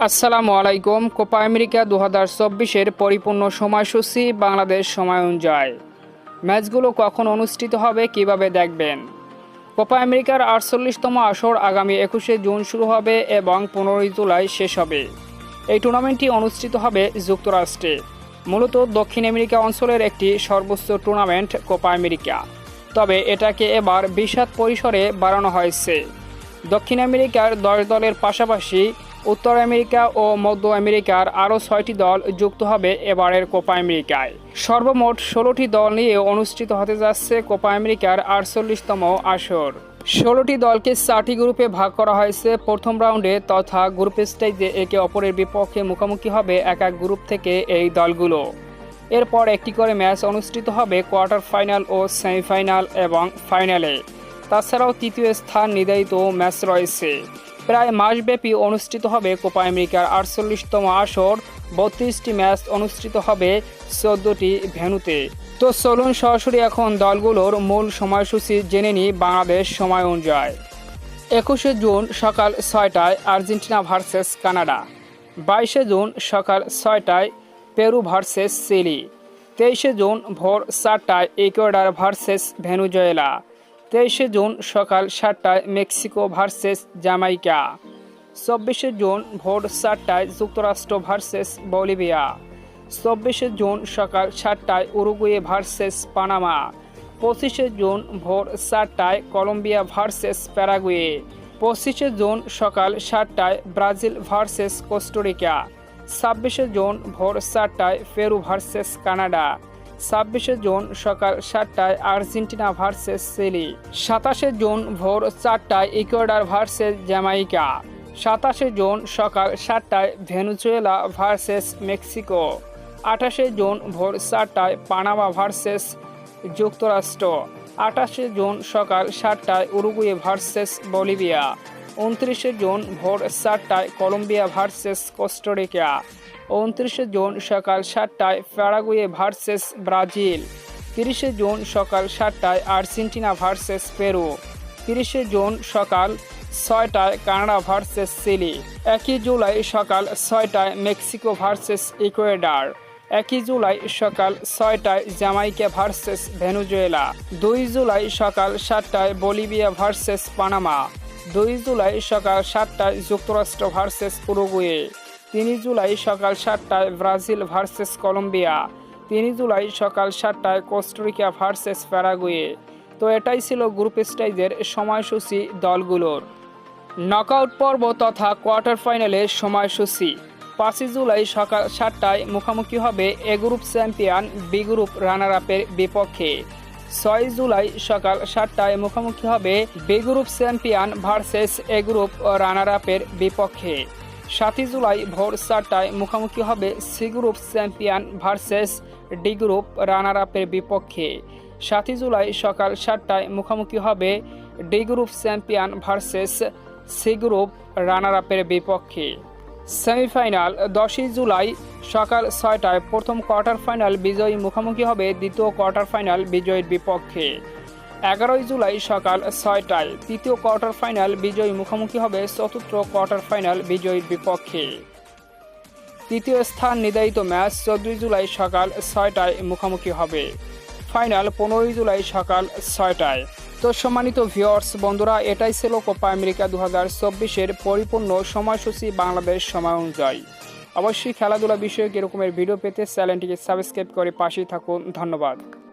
আসসালামু আলাইকুম। Copa America 2024-এর পরিপূর্ণ সময়সূচি বাংলাদেশ সময় অনুযায়ী ম্যাচগুলো কখন অনুষ্ঠিত হবে, কিভাবে দেখবেন। কোপা আমেরিকার 48তম আসর আগামী 21শে জুন শুরু হবে এবং 15ই জুলাই শেষ হবে। এই টুর্নামেন্টটি অনুষ্ঠিত হবে যুক্তরাষ্ট্রে। মূলত দক্ষিণ আমেরিকা অঞ্চলের একটি সর্বোচ্চ টুর্নামেন্ট কোপা আমেরিকা, তবে এটাকে এবার বিশাল পরিসরে বাড়ানো হয়েছে। দক্ষিণ আমেরিকার 10 দলের পাশাপাশি উত্তর আমেরিকা ও মধ্য আমেরিকার আরও 6টি দল যুক্ত হবে এবারের কোপা আমেরিকায়। সর্বমোট 16টি দল নিয়ে অনুষ্ঠিত হতে যাচ্ছে কোপা আমেরিকার 48তম আসর। 16টি দলকে 4টি গ্রুপে ভাগ করা হয়েছে। প্রথম রাউন্ডে তথা গ্রুপ স্টেজে একে অপরের বিপক্ষে মুখোমুখি হবে এক এক গ্রুপ থেকে এই দলগুলো। এরপর একটি করে ম্যাচ অনুষ্ঠিত হবে কোয়ার্টার ফাইনাল ও সেমিফাইনাল এবং ফাইনালে। তাছাড়াও তৃতীয় স্থান নির্ধারিত ম্যাচ রয়েছে। প্রায় মাসব্যাপী অনুষ্ঠিত হবে কোপা আমেরিকার 48তম আসর। 32টি ম্যাচ অনুষ্ঠিত হবে 14টি ভেন্যুতে। তো চলুন সরাসরি এখন দলগুলোর মূল সময়সূচি জেনে নিই বাংলাদেশ সময় অনুযায়ী। 21শে জুন সকাল 6টায় আর্জেন্টিনা ভার্সেস কানাডা। 22শে জুন সকাল 6টায় পেরু ভার্সেস চিলি। 23শে জুন ভোর 4টায় ইকুয়েডর ভার্সেস ভেনেজুয়েলা। 23শে জুন সকাল 7টায় মেক্সিকো ভার্সেস জামাইকা। 24শে জুন ভোর 4টায় যুক্তরাষ্ট্র ভার্সেস বলিভিয়া। 24শে জুন সকাল 7টায় উরুগুয়ে ভার্সেস পানামা। 25শে জুন ভোর 4টায় কলম্বিয়া ভার্সেস প্যারাগুয়ে। 25শে জুন সকাল 7টায় ব্রাজিল ভার্সেস কোস্টারিকা। 26শে জুন ভোর 4টায় Peru versus Canada. 26শে June সকাল 7টায় Argentina versus chilli. 27শে June ভোর 4টায় Ecuador versus Jamaica. 27শে June সকাল 7টায় Venezuela versus Mexico. 28শে June ভোর 4টায় Panama versus যুক্তরাষ্ট্র। 28শে June সকাল 7টায় Uruguay versus Bolivia. 29শে June ভোর 4টায় Colombia versus Costa Rica. 29শে June সকাল 7টায় Paraguay versus Brazil. 30শে June সকাল 7টায় Argentina versus Peru. 30শে June সকাল 6টায় Canada versus chilli. 1 July সকাল 6টায় মেক্সিকো ভার্সেস ইকুয়েডর। 1 জুলাই সকাল 6টায় জামাইকা ভার্সেস ভেনেজুয়েলা। 2 জুলাই সকাল 7টায় বলিভিয়া ভার্সেস পানামা। 2 জুলাই সকাল 7টায় যুক্তরাষ্ট্র ভার্সেস উরুগুয়ে। 3 জুলাই সকাল 7টায় ব্রাজিল ভার্সেস কলম্বিয়া। 3 জুলাই সকাল 7টায় কোস্টারিকা ভার্সেস প্যারাগুয়ে। তো এটাই ছিল গ্রুপ স্টেজের সময়সূচি দলগুলোর। নকআউট পর্ব তথা কোয়ার্টার ফাইনালের সময়সূচি। 5 জুলাই সকাল 7টায় মুখোমুখি হবে A group champion B group runner আপের বিপক্ষে। 6 জুলাই সকাল 7টায় মুখোমুখি হবে B group champion versus A group runner আপের বিপক্ষে। 7 জুলাই ভোর 4টায় মুখোমুখি হবে C group champion versus D group runner আপের বিপক্ষে। 7 জুলাই সকাল 7টায় মুখোমুখি হবে D group champion versus C group runner আপের বিপক্ষে। সেমিফাইনাল 10 জুলাই সকাল 6টায় প্রথম কোয়ার্টার ফাইনাল বিজয়ী মুখোমুখি হবে দ্বিতীয় কোয়ার্টার ফাইনাল বিজয়ীর বিপক্ষে। 11 জুলাই সকাল 6টায় তৃতীয় কোয়ার্টার ফাইনাল বিজয়ী মুখোমুখি হবে চতুর্থ কোয়ার্টার ফাইনাল বিজয়ীর বিপক্ষে। তৃতীয় স্থান নির্ধারিত ম্যাচ 14 জুলাই সকাল 6টায় মুখোমুখি হবে। ফাইনাল 15 জুলাই সকাল 6টায়। তো সম্মানিত ভিউয়ার্স বন্ধুরা, এটাই ছিল কোপা আমেরিকা 2024-এর পরিপূর্ণ সময়সূচি বাংলাদেশ সময় অনুযায়ী। অবশ্যই খেলাধুলা বিষয়ক এরকমের ভিডিও পেতে চ্যানেলটিকে সাবস্ক্রাইব করে পাশেই থাকুন। ধন্যবাদ।